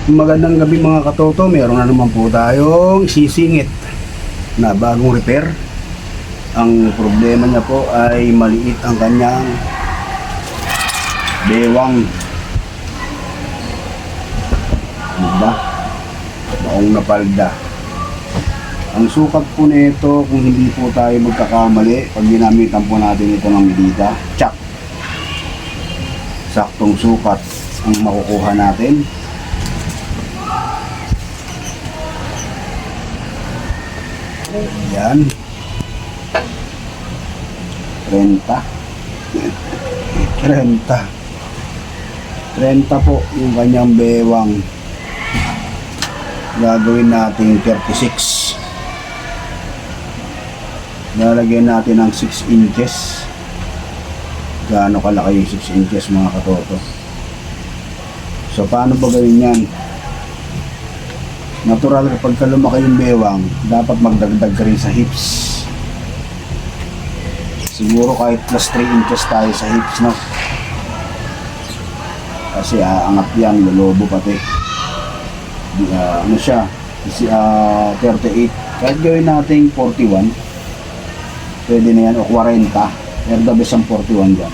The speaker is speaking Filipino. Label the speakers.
Speaker 1: Magandang gabi mga katoto, meron na naman po tayong sisingit na bagong repair. Ang problema niya po ay maliit ang kanyang bewang. Diba? Maong napalda. Ang sukat po nito, kung hindi po tayo magkakamali, pag ginamitan po natin ito ng medida, tsak, saktong sukat ang makukuha natin. Yan 30 po yung kanyang bewang. Gagawin natin 36. Lalagyan natin ng 6 inches. Gaano kalaki yung 6 inches mga katoto? So paano ba gawin yan? Natural kapag lumaki yung bewang, dapat magdagdag ka rin sa hips. Siguro kahit plus 3 inches tayo sa hips, no? Kasi aangat yan, lolobo pati. Ano siya? 38. Kahit gawin natin 41, pwede na yan, o 40. Pero the best ang 41 dyan.